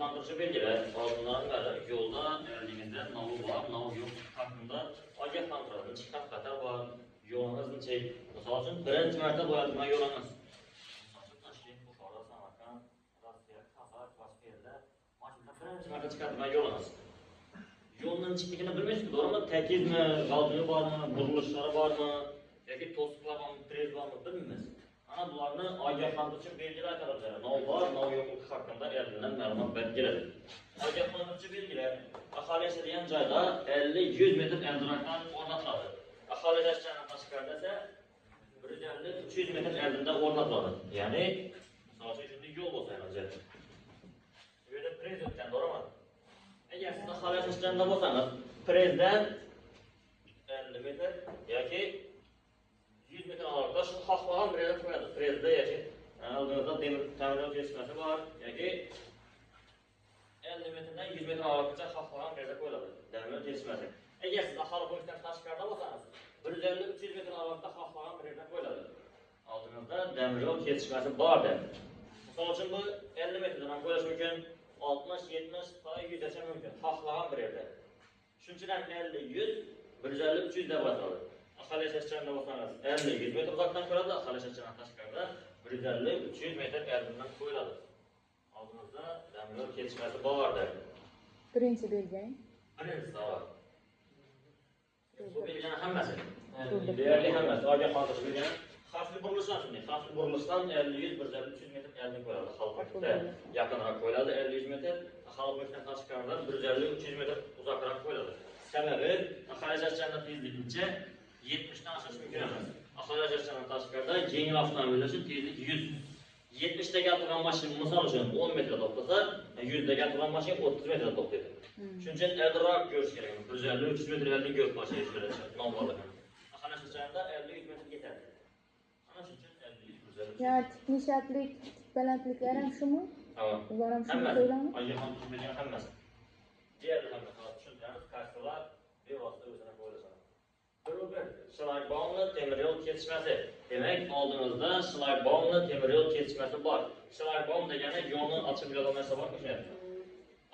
ogohlantiruvchi belgilar. Oldindan beri yo'lda eringizda nav bor, nav yo'q haqida ogohlantiradi. Chiqib xatar bor, yo'lingizni chek. Misol uchun birinchi marta bo'yatma yo'limiz. Misol uchun Toshkent, Buxoro, Samarqand, Rossiya, Qozog'iston, boshqa yerlar mashina birinchi marta chiqadigan yo'limiz. Yo'lning chiqligini bilmaysiz, to'g'rimi? Tekizmi, g'aldiyi bormi, burilishlari bormi, yoki to'siqlar bormi, prez bormi bilmaymiz. Ana bularni ogohlantiruvchi belgilar aytiladi. Nav bor, nav yo'qligi haqida eldindan ma'lumot beradi. Ogohlantiruvchi belgilar aholi yashaydigan joyda 50-100 metr eldiroqdan o'rnatiladi. Aholi yashaydigan tashqarida esa 150-300 metr eldinda o'rnatiladi. Ya'ni, misol uchun shunday yo'l bo'lsa, hozir. Bu yerda prez o'tgan, to'g'rimi? Agar siz aholi yashaydigan bo'lsangiz, prezdan 50 metr yoki 100 metr aroqda shu xohlagan bir yerga qo'yadi. Prezda yoki oldingizda temir ta'mirlash kesmasi bor yoki 50 metrdan 100 metr aroqgacha xohlagan bir yerga qo'yiladi. Ta'mirlash kesmasi. Agar siz aholi bo'yicha tashqarida bo'lsangiz, 150-300 metr aroqda xohlagan bir yerga qo'yiladi. Oldingizda ta'mirlash kesmasi bor deb. Misol uchun bu 50 metrdan ham qo'yish mumkin, 60-70 va 100 gacha mumkin. Xohlagan bir yerda. Shunchaki 50-100, 150-300 deb aytiladi. Aholi yashashganda bo'lsangiz 50-100 metr uzoqdan qo'yiladi, aholi yashashgan tashqarida 150-300 metr eldindan qo'yiladi. Oldimizda ta'mirlash kesmasi bordir. Birinchi belgi. Birinchi savol. Bu belgining hammasi. Deyarli hammasi ogohlantirish belgini. Xavfli burilishdan shunday. Xavfli burilishdan 50-150-300 metr eldin qo'yiladi. Xalqda yaqinroq qo'yiladi 50-100 metr, aholi bo'yicha tashqarida 150-300 metr uzoqroq qo'yiladi. Sababi aholi yashashganda tezlikcha 70 dan oshish mumkin emas. Aholi yashashdan tashqarida yengil avtomobillar uchun tezlik 100. 70 da turgan mashina misol uchun 10 metr to'xtasa, 100 da turgan mashina 30 metr to'xtaydi. Shuning uchun ertaroq ko'rish kerak. 150-300 metr eldin ko'rib boshlash kerak. Nomborlar. Aholi yashashda 50-100 metr yetadi. Ana shuning uchun 50-150. Ya nishatlik, balandliklar ham shumi? Ha. Ular ham shuni qo'yiladi. Ogohlantirishning hammasi. Diğer hammasi tushuntiramiz. Kartalar bevosita o'zini qo'yiladi. Şlagbomli temir yo'l kesishmasi. Demak, oldimizda şlagbomli temir yo'l kesishmasi bor. Şlagbom degani yo'lni ochib beradigan bor o'sha.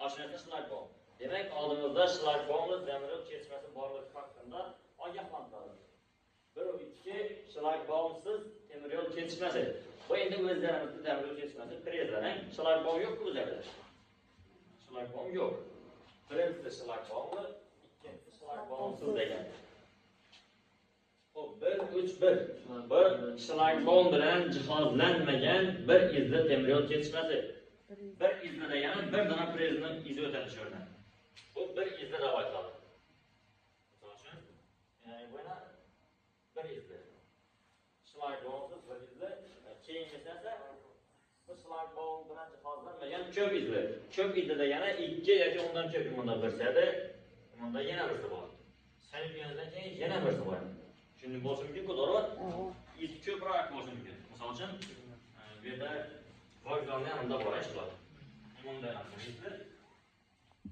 Ashunaqasi şlagbom. Demak, oldimizda şlagbomli temir yo'l kesishmasi borligi haqida ogohlantiradi. 1-2 şlagbomsiz temir yo'l kesishmasi. Bu endi o'zlarimizda temir yo'l kesishmasi prezlarning şlagbom yo'q o'zlarida. Şlagbom yo'q. Birinchisi şlagbomli, ikkinchisi şlagbomsiz degan. 1-3-1. Bir şlagbom bilan jihozlanmagan bir izli temir yo'l kesishmasi. Bir izli degani bir dona prezning izi o'tadi shu yerdan. Bu bir izli deb aytiladi. Misol uchun, ya'ni buni bir izli. Şlagbomsiz bir izli, keyingisi esa bu şlagbom bilan jihozlanmagan ko'p izli. Ko'p izli degani 2 yoki undan ko'p imkonlar bersada, bunda yana birisi bor. Sayilgandan keyin yana birisi bor. Şimdi bo'lishi mumkin-ku, to'g'rimi? Iz ko'proq bo'lishi mumkin. Misol uchun, bu yerda vokzalni yanında bor ishlar. Bunda ham izli,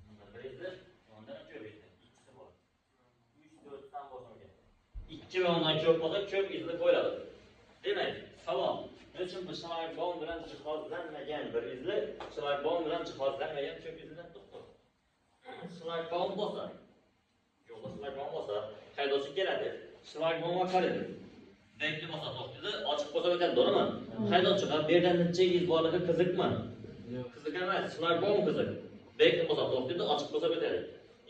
bunda bir izli, bunda ko'p izli. Ikkisi bor. 3-4 dan bo'lishi mumkin. 2 va undan ko'p bo'lsa, ko'p izli qo'yiladi. Demak, savol: nechun bu şlagbom bilan jihozlanmagan bir izli, şlagbom bilan jihozlanmagan ko'p izlidan to'xtadi? Şlagbom bo'lsa, yo'lda şlagbom bo'lsa, haydovchi keladi. Şlagbomga qaraydi. Bekli bo'lsa to'xtaydi, ochiq bo'lsa o'tadi, to'g'rimi? Haydovchiga bu yerdan necha iz borligi qiziqmi? Qiziq emas, şlagbom qiziq. Bekli bo'lsa to'xtaydi, ochiq bo'lsa o'tadi.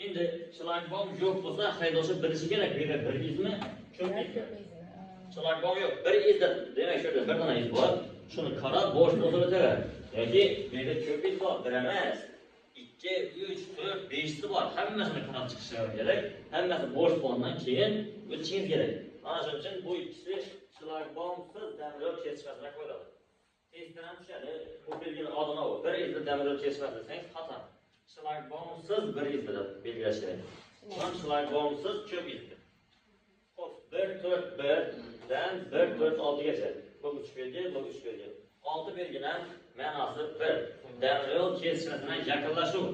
Endi şlagbom yo'q bo'lsa, haydovchi bilishi kerak, bu yerda bir izmi, ko'p izmi? Şlagbom yo'q, bir izda, demak shu yerda bir dona iz bor. Shuni qarab, bo'sh bo'lsa o'tadi. Yoki bu yerda ko'p iz bor, bir emas. 2, 3, 4, 5'si var. Hammasini qarab chiqishingiz kerak. Hammasi bo'sh bo'lgandan keyin o'tishingiz kerak. Mana shuning uchun bu ikkisi şlagbomsiz temir yo'l kesishmasiga qo'yiladi. Tezdan ham tushadi. Bu belgili odina bu. Bir izli temir yo'l kesishmasi desangiz xato. Şlagbomsiz bir izli deb belgilash kerak. Ham şlagbomsiz ko'p izli. Xo'p, 1-4-1 dan 1-4-6 gacha. Bu 3 belgi, bu 3 belgi. 6 belgining ma'nosi 1. Temir yo'l kesishmasidan yaqinlashuv.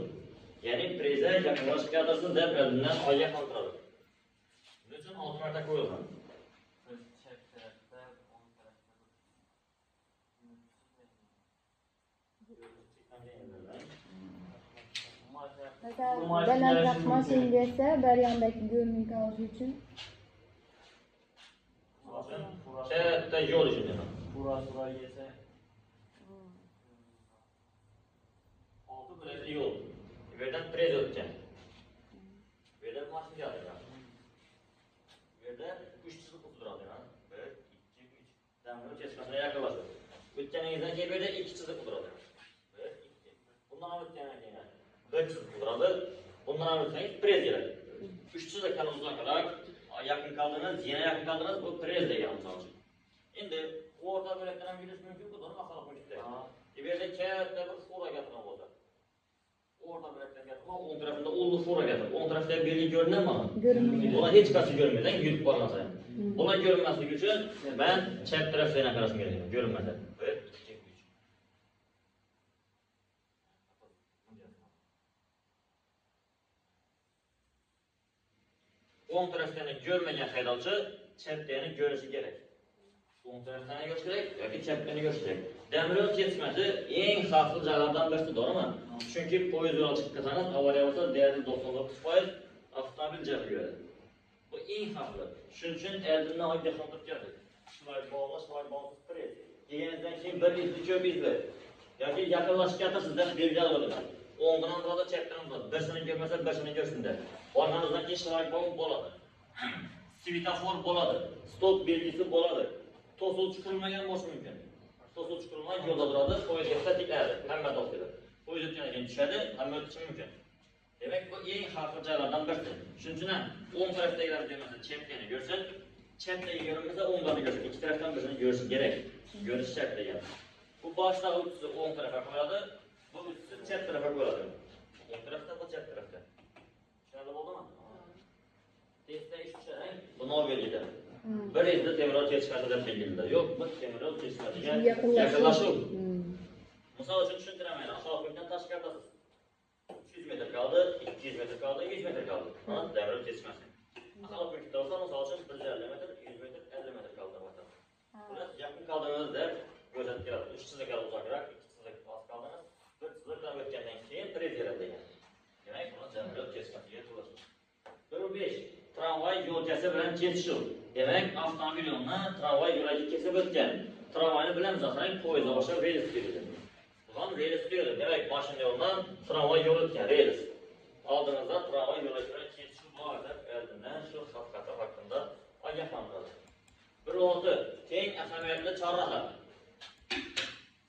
Ya'ni preza yaqinlashib keltirsin deb oldindan ogohlantiradi. Buning uchun 6 marta qo'yilgan. Balandroq mashina esa bir yondagi yo'lning tovushi uchun. Katta yo'l uchun ham. Burası yese. Altı biletli yo'l. Bu yerdan prez o'tgan. Bu yerda mashina yotgan. Bu yerda 3 chiziq uzdiradi. 1, 2, 3. Damni kesmasına yaqinlashadi. O'tganingizdan keyin bu yerda 2 chiziq uzdiradi. 1, 2. Bundan o'tgandan keyin 1 chiziq uzdiradi. Bundan o'tsangiz prez keladi. 3 chiziqdan uzoqroq yaqin qaldingiz, yana yaqin qaldingiz, bu prez degan misol uchun. Endi o'rta bo'lakdan ham yurish mumkin, bu da masalan qo'yibdi. Bu yerda katta bir fura gapirgan bo'ldi. O'rta bo'lakdan gapirgan, o'ng tarafida ulli fura gapirgan. O'ng tarafda belgi ko'rinadimi? Ko'rinmaydi. Bular hech qachon ko'rinmaydi, yurib bormasa. Bular ko'rinmasligi uchun men chap tarafdan qarashim kerak edi, ko'rinmadi. 1, 2, 3. O'ng tarafdan ko'rmagan haydovchi chapdan ko'rishi kerak. O'ng tarafdan ko'rish kerak yoki chapdan ko'rish kerak. Temir yo'l kesmasi eng xavfli joylardan birisi, to'g'rimi? Chunki poyezd yo'li chiqib ketsangiz, avariya bo'lsa, deyarli 99% avtomobil jabr. Bu eng xavfli. Shuning uchun oldindan ogohlantirib keldik. Shular bog'lash press. Kelganingizdan keyin bir izli ko'p izli. Yoki yaqinlashib ketasizda belgilar bo'ladi. O'ngdan bo'ladi, chapdan bo'ladi. Birsini ko'rmasa, birsini ko'rsinda. Borganingizdan keyin shular bo'ladi. Svetofor bo'ladi. Stop belgisi bo'ladi. To'suvchi qurilmagan bo'lishi mumkin. To'suvchi qurilmagan yo'lda turadi, poyezd statiklaydi, hamma to'xtaydi. Poyezd o'tgandan keyin tushadi, hamma o'tishi mumkin. Demak, bu eng xavfli joylardan birisi. Shuning uchun ham o'ng tarafdagilar demasa, chapdani ko'rsin, chapdagi ko'rinmasa, o'ngdani ko'rsin. Ikki tarafdan birini ko'rish kerak. Ko'rish shart degan. Bu boshda o'tsa o'ng tarafga qo'yadi, bu o'tsa chap tarafga qo'yadi. O'ng tarafda, bu chap tarafda. Tushunarli bo'ldimi? Testda ish tushadi, bu nol belgida. Bir izda temir yo'l kesishmasi deb belgiladi. Yo'q, bu temir yo'l kesishmasiga yaqinlashuv. Misol uchun tushuntiraman, asofidan tashqaridasiz. 300 metr kaldı, 200 metr kaldı, 100 metr kaldı. Ama temir yo'l kesishmasi. Asofidan olsa, misol uchun 150 metr, 100 metr, 50 metr kaldı. Bular yaqin qaldingiz deb ko'rsatib keladi. 3 chiziqlar uzoqroq, 2 chiziq past qaldingiz, 1 chiziqdan o'tgandan keyin prez keladi degan. Demak, buni temir yo'l kesishmasiga to'lash. 1.5 tramvay yo'lkasi bilan kesishuv. Demak, avtomobil yo'lini tramvay yo'lagi kesib o'tgan. Tramvayni bilamiz, qarang, poyezd boshqa rels keladi. Bugun rels keladi. Demak, mashina yo'lidan tramvay yo'l o'tgan rels. Oldimizda tramvay yo'lagi bilan kesishuv bor deb oldindan shu xavf-xatar haqida ogohlantiradi. 1.6 teng ahamiyatli chorraha.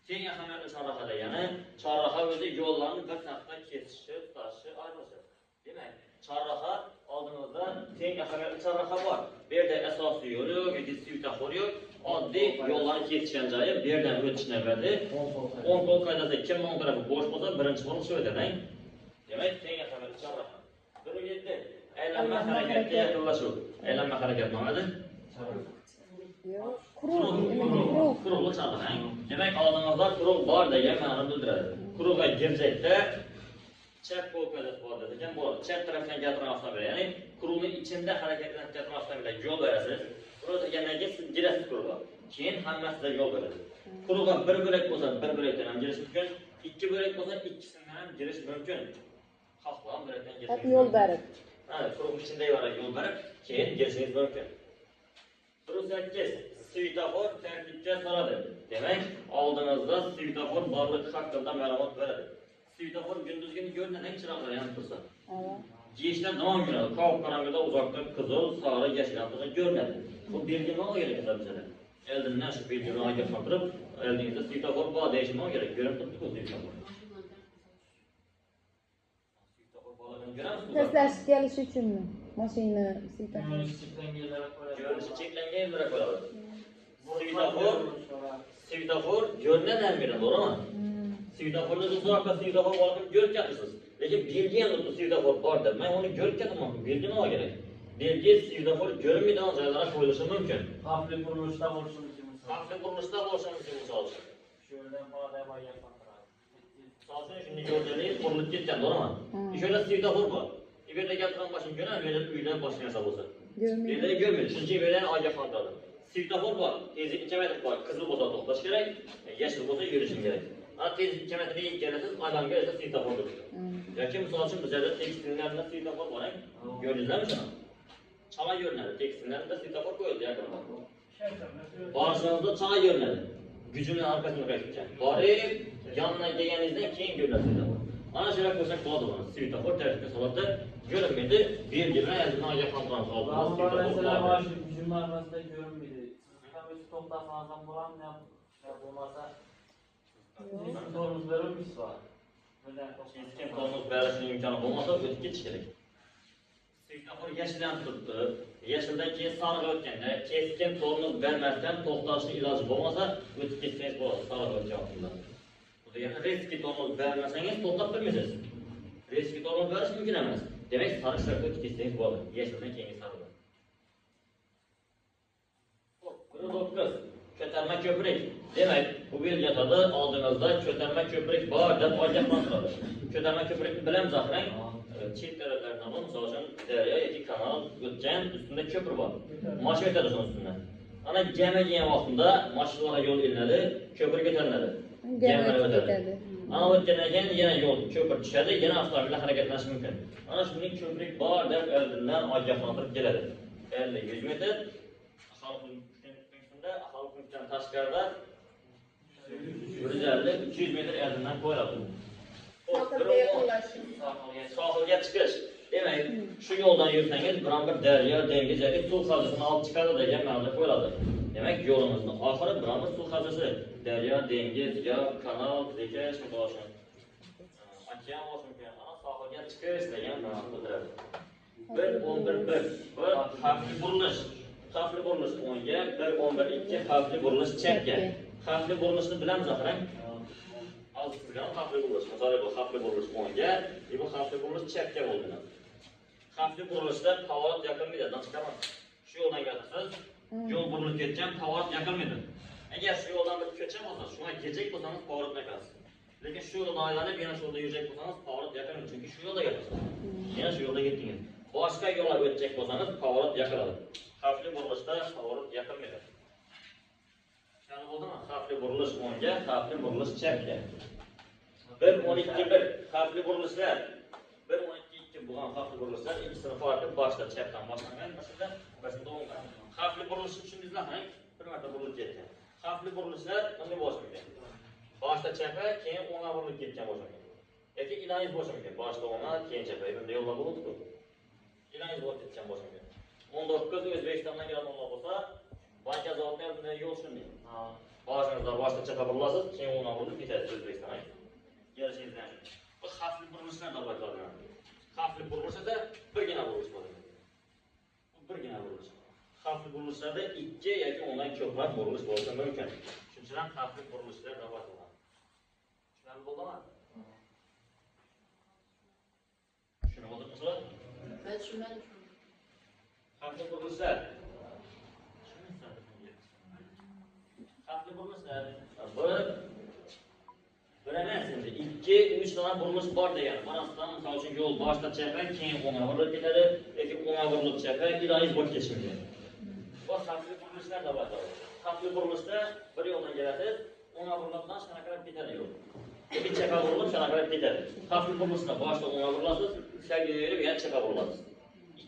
Teng ahamiyatli chorraha degani chorraha o'zi yo'llarni bir tarafdan kesishi, tutashi, ayirishi. Demak, chorraha oldimizda teng ahamiyatli chorraha bor. Bu yerda asosiy yo'l yo'q, yoki svetofor yo'q. Oddiy yo'llarni kesishgan joyi bu yerdan o'tish navbati. O'ng qo'l qoidasida kim o'ng tarafi bo'sh bo'lsa, birinchi bo'lib shu yerdan. Demak, teng ahamiyatli chorraha. 1.7 aylanma harakatga yaqinlashuv. Aylanma harakat nomadi? Quruqlik chorraha. Demak, oldimizda quruq bor degan ma'noni bildiradi. Quruqqa girjakda chap qo'l qoidasi bor degan bo'ladi. Chap tarafdan gapirgan avtomobil, ya'ni quruqning ichida harakatlanayotgan avtomobilga yo'l berasiz. Quruq degandan keyin siz girasiz quruqqa. Keyin hammasida yo'l beradi. Quruqqa bir bo'lak bo'lsa, bir bo'lakdan ham girish mumkin. Ikki bo'lak bo'lsa, ikkisidan ham girish mumkin. Xalqlar bo'lakdan girish mumkin. Yo'l berib. Ha, quruq ichida yo'l berib, keyin girishingiz mumkin. 1.8 svetofor tartibga soladi. Demak, oldimizda svetofor borligi haqida ma'lumot beradi. Svetofor gündüzgini ko'rinadan chiroqlar yonib tursa. Yeshdan davom etadi. Qop qorong'ida uzoqda qizil, sariq, yashil tursa ko'rinadi. Bu belgi nima kerak bizga? Oldindan shu belgini ogohlantirib, oldingizda svetofor bor deyish nima kerak? Ko'rib turibdi-ku svetofor. Svetofor borligini ko'ramizmi? Tashlash kelish uchunmi? Mashina svetofor. Ko'rinishi cheklangan yerlarga qo'yadi. Svetofor ko'rinadi ham beradi, to'g'rimi? Svetoforda uzoqda svetofor borligini ko'rib ketasiz. Lekin belgi ham svetofor bor deb, men uni ko'rib ketaman. Belgi nima kerak? Belgi svetofor ko'rinmaydigan joylarga qo'yilishi mumkin. Xavfli burilishda bo'lishi mumkin. Xavfli burilishda bo'lishi mumkin misol uchun. Shu yerdan qo'yadi va yaqintiradi. Misol uchun shunday yo'lda burilib ketgan, to'g'rimi? O'sha svetofor bor. Bu yerda gapirgan mashina ko'radi, bu yerda uyda boshqa narsa bo'lsa. Görmeydi. Yerda ko'rmaydi. Shuncha yerdan ogohlantiradi. Svetofor bor, tezlik kamaytirib qo'yadi. Qizil bo'lsa to'xtash kerak, yashil bo'lsa yurish kerak. Ana tez 2 metreye gelesiz, alanga ise svetofor durur. Yoki misol uchun bizlarda tekstillarda svetofor bor, ko'rdingizmi shuni? Chama ko'rinadi, tekstillarda svetofor qo'yildi yaqinda. Boshingizda chama ko'rinadi. Gücünün arkasını qaysitgan. Borib, yonidan kelganingizdan keyin ko'rinadi svetofor. Ana shunday ko'rsak bo'ladi buni. Svetofor tartibga soladi, ko'rinmaydi, belgi bilan yozilgan ogohlantiramiz. Mesela var şu gücüm arasında görünmedi. Tabii stokta fazla bulan ne yapılmasa sorunuz verilmiş var. Keskin tormoz berishning imkoni bo'lmasa o'tib ketish kerak. Svetofor yashildan turibdi. Yashildan keyin sariq o'tganda keskin tormoz bermasdan to'xtashning iloji bo'lmasa o'tib ketsangiz bo'ladi sariq o'tgan vaqtida. Bu degani reski tormoz bermasangiz to'xtab turmaysiz. Reski tormoz berish mumkin emas. Demak, sariq shart o'tib ketsangiz bo'ladi. Yashildan keyin sariq. Kız, ko'tarma ko'prik. Demak, bu belgiyada oldimizda ko'tarma ko'prik bor deb ogohlantiradi. Ko'tarma ko'prikni bilamiz axrang. Chet taraflardan misol uchun daryo yoki kanal o'tgan ustunda ko'pir bor. Mashina o'tadi shuni ustidan. Ana gama kelgan vaqtida mashinalar yo'l ilinadi, ko'pir ko'tariladi. Gamalar o'tadi. Ana o'tgandan keyin yana yo'l ko'pir tushadi, yana avtomobillar harakatlanishi mumkin. Ana shunday ko'prik bor deb oldindan ogohlantirib keladi. 50-100 metr aholi punktdan tashqarida 150-300 metr oldindan qo'yiladi. Sohilga chiqish. Demak, shu yo'ldan yursangiz, biron bir daryo, dengiz yoki suv havzasini olib chiqadi degan ma'noda qo'yiladi. Demak, yo'limizning oxiri biron bir suv havzasi, daryo, dengiz yo kanal, reka, shunday bo'lsin. Okean bo'lsin, ana sohilga chiqish degan ma'noni bildiradi. 1-11-1 bu xavfli burilish. Xavfli burilish o'ngga, 1-11-2 xavfli burilish chapga. Xavfli burilishni bilamiz axrang. Azizlar xavfli burilish. Masalan, bu xavfli burilish o'ngga, bu xavfli burilish chapga bo'ldi. Xavfli burilishda pоворot yoqilmaydi, chiqaman. Shu yo'ldan ketasiz, yo'l burilib ketgan, pоворot yoqilmaydi. Agar shu yo'ldan bir ko'cha bo'lsa, shunga kechak bo'lsangiz pоворot yoqasiz. Lekin shu yo'ldan aylanib, yana shu yo'lda yurajak bo'lsangiz, pоворot yoqilmaydi, chunki shu yo'lda ketasiz. Yana shu yo'lda ketdingiz. Boshqa yo'lga o'tjak bo'lsangiz, pоворot yoqiladi. Xavfli burilishda pоворot yoqilmaydi. Tushunarli bo'ldimi? Xavfli burilish o'ngga, xavfli burilish chapga. 1-12-1 xavfli burilishlar. 1-12-2 bo'lgan xavfli burilishlar ikkisini farqi boshda chapdan boshlangan, boshida o'ngdan. Xavfli burilish tushundingizmi? Bir marta burilib ketgan. Xavfli burilishlar qanday boshlangan? Boshda chapa, keyin o'ngga burilib ketgan boshlangan. Yoki iloyingiz boshlangan. Boshda o'ngga, keyin chapa. Bunday yo'llar bo'ladi-ku. Iloyingiz bo'lib ketgan boshlangan. 19 O'zbekistondan keladiganlar bo'lsa, banka zavodidan bunday yo'l shunday. Boshingizda boshda chapa burilasiz, keyin o'ngga burilib ketasiz O'zbekistonga. Yarashingizdan. Bu xavfli burilishlar deb aytiladi. Xavfli burilishda birgina burilish bo'ladi. Bu birgina burilish. Xavfli burilishlarda 2 yoki undan ko'proq burilish bo'lishi mumkin. Shuning uchun ham xavfli burilishlar deb aytiladi. Tushunarli bo'ldimi? Shuni o'ldingizmi? Ben tushunmadim. Xavfli burilishlar. Xavfli burilishlar. Bir emas endi 2-3 dona burilish bor degani. Manasidan misol uchun yo'l boshda chapa, keyin o'ngga burilib ketadi, yoki o'ngga burilib chapa, iloyingiz bo'lib ketishi mumkin. Bu xavfli burilishlar deb ataladi. Xavfli burilishda bir yo'ldan kelasiz, o'ngga burilibdan shuna qarab ketadi yo'l. Yoki chapa burilib shuna qarab ketadi. Xavfli burilishda boshda o'ngga burilasiz, ichkariga yurib yana chapa burilasiz.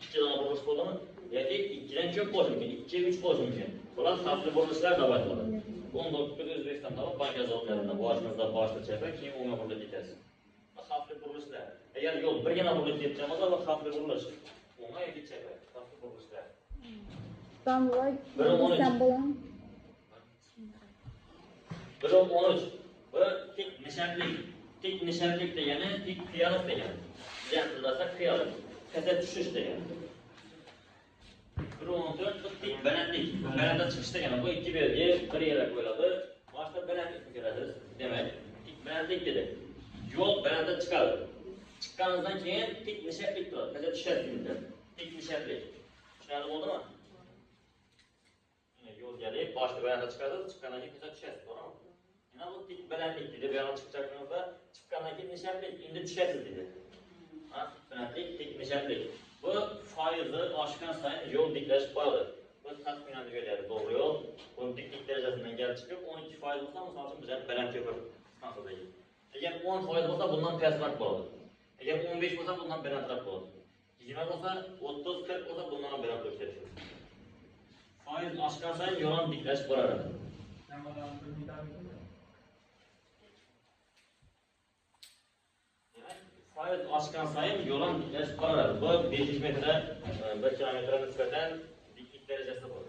2 dona burilish bo'ldimi? Yoki 2 dan ko'p bo'lishi mumkin, 2-3 bo'lishi mumkin. Bular xavfli burilishlar deb ataladi. 19 O'zbekistonda banka zavodlarida boshingizda boshda chapa, keyin o'ngga burilib ketasiz. Bu xavfli burilishlar. Agar yo'l birgina burilib ketgan bo'lsa, bu xavfli burilish. O'ngga yoki chapa, xavfli burilishlar. İstanbul'dan. 1-13. Bu tik nisharlik. Tik nisharlik degani tik qiyoliq degani. Jamlasa qiyoliq. Kaza tushish degani. 1-14 bu tik balandlik. Balandda chiqish degani. Bu ikki belgi bir yerga qo'yiladi. Boshqa balandlikni ko'rasiz. Demak, tik balandlik dedi. Yo'l balandda chiqadi. Chiqqaningizdan keyin tik nisharlik turadi. Kaza tushadi. Tik nisharlik. Tushunarli bo'ldimi? Yo'l gelip boshda balandda chiqadi, chiqqandan keyin kaza tushasiz, to'g'rimi? Mana bu tik balandlik dedi. Bu yoqdan chiqqaningizda chiqqandan keyin nisharlik, endi tushasiz dedi. Ha, balandlik, tik nisharlik. Bu foizi oshgan sayin yo'l diklashib qoladi. Bu taxminan yo'llar to'g'ri yo'l. Bu diklik darajasidan kelib chiqib 12% bo'lsa, misol uchun bizlar baland ko'pir Fransa'daki. Eğer 10% olsa bundan pastroq bo'ladi. Eğer 15 olsa bundan balandroq bo'ladi. 20 olsa 30-40 olsa bundan balandroq ketadi. Faiz oshgan sayin yo'lon diklashib boradi. Faiz oshgan sayin yo'lon diklashib boradi. Bu 500 metre, 1 kilometrga nisbatan diklik darajasi bor.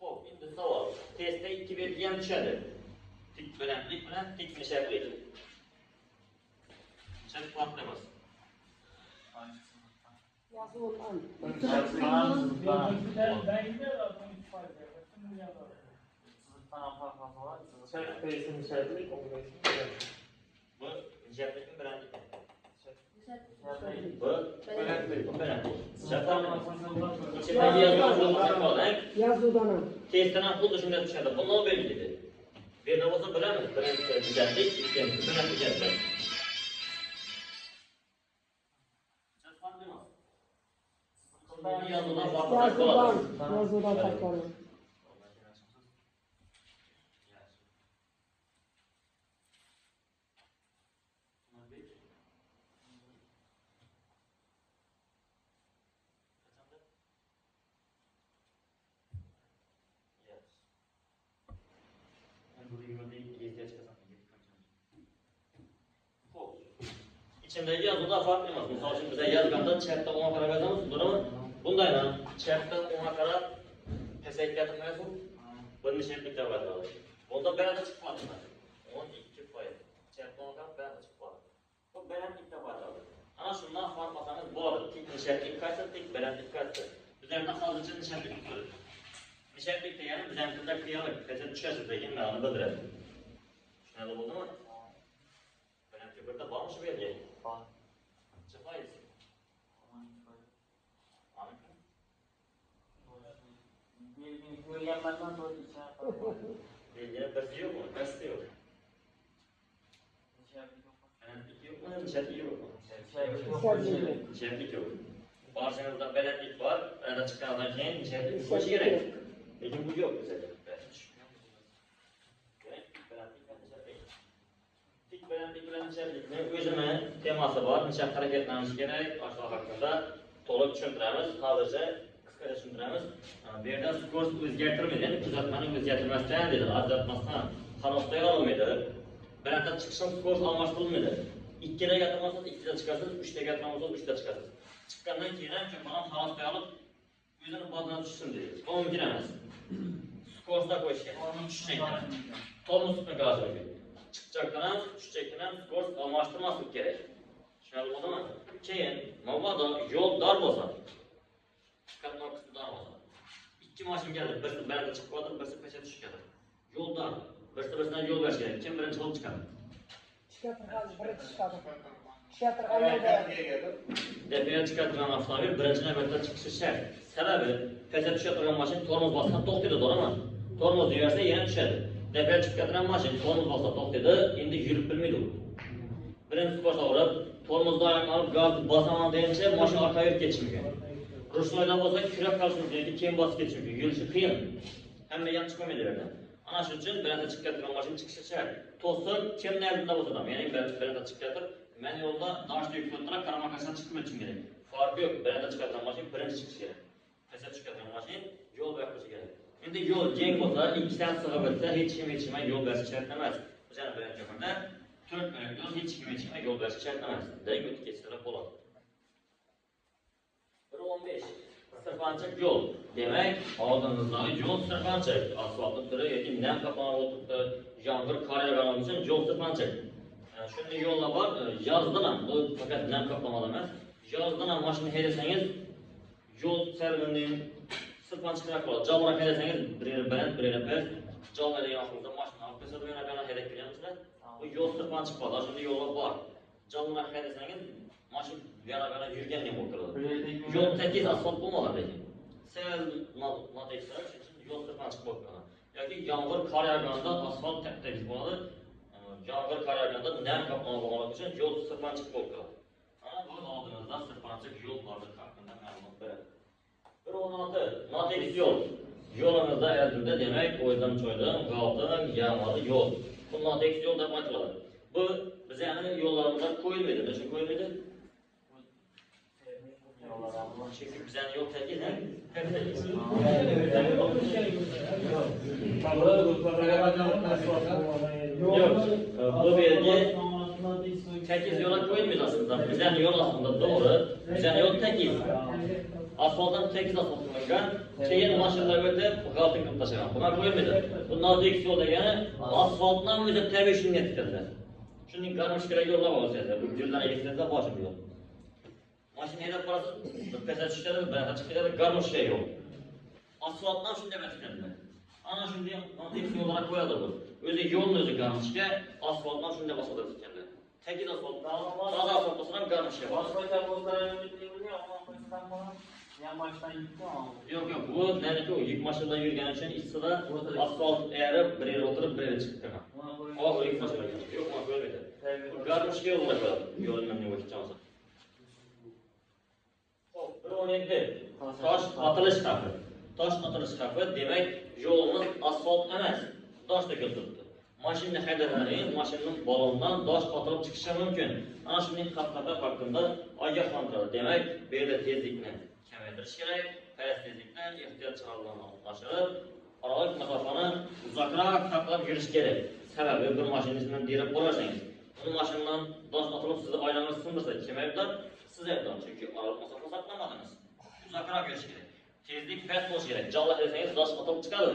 Xo'p, endi savol. Testda 2 belgi ham tushadi. Tik balandlik bilan tik nishatlik. Chat farqli emas. Bu nishatlikmi balandlikmi? Bu balandlik. İçindeki yazıdan testden xuddi shunday tushadi. Bu nima belgisi? Bu yerda bo'lsa bilamiz. Birinchisi balandlik, ikkinchisi balandlik emas. Yazıdan takrorlanadi. İçindeki yazıda farklı emas. Misal üçün bizə yazganda chatda 10'a qarab yazamız. Bundayla chatda 10'a qarab pesaytlatmayız. Bu nişetlikdə var. Bunda bərədə çıxmadı. 12%. Chatda 10'a qarab bərədə çıxmadı. Bu bərəndlikdə var. Ana şundan fark atanız bu adı. Tik nişetlik qaysı, tik bərəndlik qaysı. Bizlərdə hazırca nişetlik tutuyoruz. Nişetlikdə yəni bizəmizdə qıyalıq. Qəzət düşəsiz deyin, məlanı bildirər. Şunada oldu mu? Bərəndlik burada varmış belki. Çıfayız. Belginin birisi yok mu? Birisi yok. Balandlik yok mu? Nişetlik yok mu? Nişetlik yok. Barşanızda balandlik var. Arada çıkanlardan keyin nişetlik koyuşı gerek. Lekin bu yok bizde. Tik balandlik bilan nişetlikni o'zini temasi bor. Nishaq harakatlanishi kerak. Aşağı hakkında to'liq tushuntiramiz. Hozircha qisqacha tushuntiramiz. Bu yerda skors o'zgartirmaydi. Ya'ni kuzatmaning o'zgartirmasdan dedi. Ajratmasdan qanoqday olmaydi. Balandda chiqishim skors almashtirilmaydi. 2 ga gapirmasangiz 2 da chiqasiz, 3 ga gapirmasangiz 3 da chiqasiz. Chiqqandan keyin ham cho'pon xalosday olib o'zini bozdan tushsin deydi. Bu mumkin emas. Skorsda qo'yish kerak. Tormoz tutmak lazım. Çıkacaktan ham, tushacakdan ham skors almashtirmaslik kerak. Tushunarli bo'ldimi? Keyin mabodo yo'l dar bo'lsa, chiqqanlar qismi dar bo'lsa. 2 mashin keldi, birisi balandga chiqib qoldi, birisi pastga tushib ketdi. Yo'l dar. Birisi-birisidan yo'l berish kerak. Kim birinchi bo'lib chiqadi? Depoga chiqadigan avtomobil birinchi navbatda chiqishi shart. Sababi, pastga tushadigan mashin tormoz bossa to'xtaydi, to'g'rimi? Tormoz yuvarsa yana tushadi. Depoga chiqadigan mashin tormoz bossa to'xtaydi, endi yurib bilmaydi u. Birinchi boshqa urib, tormozni oyoqqa olib gaz bosaman deguncha mashina orqaga yurib ketishi mumkin. Rushloyda bo'lsa kurak qolishi mumkin yoki keyin bosib ketishi mumkin. Yurishi qiyin. Hamma ham chiqmaydi yerda. Ana shuning uchun birinchi chiqadigan mashina chiqishi shart. To'sin kimning oldida bo'lsa ham, ya'ni birinchi chiqadi, men yo'lda dashni yuklantirib qaramakashdan chiqib o'tishim kerak. Farqi yo'q, birinchi chiqadigan mashina birinchi chiqishi kerak. Pastga chiqadigan mashina yo'l berishi kerak. Endi yo'l keng bo'lsa, ikkitasi sig'ib o'tsa, hech kim yo'l berishi shart emas. O'shani birinchi o'rinda 4 minut yo'l hech kim yo'l berishi shart emas. Direkt o'tib ketsa bo'ladi. 1.15 sirpanchiq yo'l. Demak, oldimizdagi yo'l sirpanchiq. Asfaltni turi yoki nam qapanib o'tibdi, yomg'ir qor yog'gani uchun yo'l sirpanchiq. Shunday yo'llar bor, yozda ham, bu faqat nam qapanmada emas. Yozda ham mashina haydasangiz, yo'l sarmandin sirpanchiqroq bo'ladi. Javob haydasangiz, bir yeri baland, bir yeri past. Javob deganimizda mashina olib kelsa, yana baland haydab kelamizlar. Bu yo'l sirpanchiq bo'ladi. Shunday yo'llar bor. Javob haydasangiz, mashina yana yurgandek bo'lib turadi. Yo'l tekis asfalt bo'lmagan lekin. Sel notekis uchun yo'l sirpanchiq bo'lib qoladi. Yoki yomg'ir qor yog'ganda asfalt tekis bo'ladi. Yomg'ir qor yog'ganda nam qaplama bo'lgani uchun yo'l sirpanchiq bo'lib qoladi. Mana bu oldimizda sirpanchiq yo'l borligi haqida ma'lumot beradi. 1.16 notekis yo'l. Yo'limizda aytildi, demak, o'ydim choydim, g'altim, yomg'ir yo'l. Bu notekis yo'l deb aytiladi. Bu biz yani yo'llarimizda qo'yilmaydi. Nechun qo'yilmaydi? Çünkü bizden yol tekil hem tekis. Yok, bu belge tekis yola koyulmuyor aslında. Bizden yol aslında doğru. Bizden yol tekis. Asfaltdan tekis asfalt koyulgan. Keyin maşınlar ötüp galtın kılıp taşıgan. Buna koyulmaydı. Bu tekis yol degani asfaltdan ötüp tabii şunu getirdiler. Şunun garmış kerak yo'llar bor o'zida. Bu yo'llarni egizlarda boshim yo'q. Mashina haydab borasiz, bir pesa tushadi, bir chiqib ketadi, garmoshka yo'q. Asfaltdan shunday batikadilar. Ana shunday tekis yo'llar qo'yadi bu. O'zi yo'lni o'zi garmoshka, asfaltdan shunday bosadi ekanlar. Tekis asfaltdan, toza asfaltdan ham garmoshka bor. Yo'q, bu nega u yuk mashinalar yurgani uchun ichida asfalt erib, bir yere o'tirib, bir yere chiqib turgan. O yuk mashinalar yo'q, mana ko'rmaydi. Garmoshka yo'llar qo'yadi. Yo'lni nima o'tgansa. Hop, 17. Tosh otilish xavfi. Tosh otilish xavfi demak, yo'limiz asfalt emas, tosh to'kilibdi. Mashina haydalarining mashinaning balondan tosh otilib chiqishi mumkin. Ana shuning xavfi haqida ogohlantiradi. Demak, bu yerda tezlikni kamaytirish kerak, past tezlikni ehtiyot choralarini oshirib, oraliq masofani uzoqroq saqlab yurish kerak. Sababi bir mashinani derib qo'yarsangiz, bu mashinadan tosh otilib sizni oilangiz sindirsa, kemayibdir, siz aybdor. Chunki oraliq masofa saqlamadingiz. Uzoqroq yurish kerak. Tezlik past bo'lishi kerak. Jalla desangiz tosh otilib chiqadi.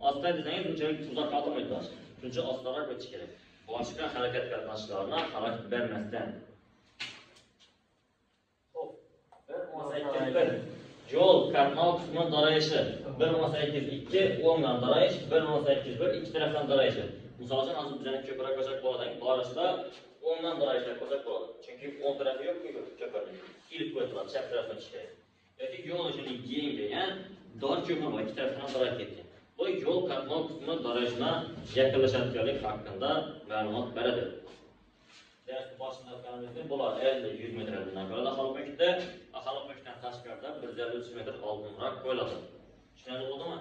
Asta desangiz bunchalik uzoq otilmaydi tosh. Shuncha ostaroq o'tish kerak. Boshqa harakat qatnashchilarni xalaqit bermasdan. Hop. 1.8 yo'l qatnov qismi darayishi 1.8 o'ngdan darayish, 1.8 ikki tarafdan darayishi. Misol uchun hozir bizning ko'prak ko'chak bo'ladi, borasida o'ngdan darayishlar ko'chak bo'ladi. Chunki o'ng tarafi yo'q-ku ko'prakning. Ilk qo'yiladi, chap tarafdan chiqish kerak. Yoki yo'l o'zining keng degan dor ko'prik bor, ikki tarafdan darayib ketgan. Bu yo'l qatnov qismi darayishına yaqinlashayotganlik haqida ma'lumot beradi. Ders boshida aytganimizdek, bular 50-100 metrdan ko'ra aholi punktda, aholi punktdan tashqarida 150-300 metr oldinroq qo'yiladi. Tushunarli bo'ldimi?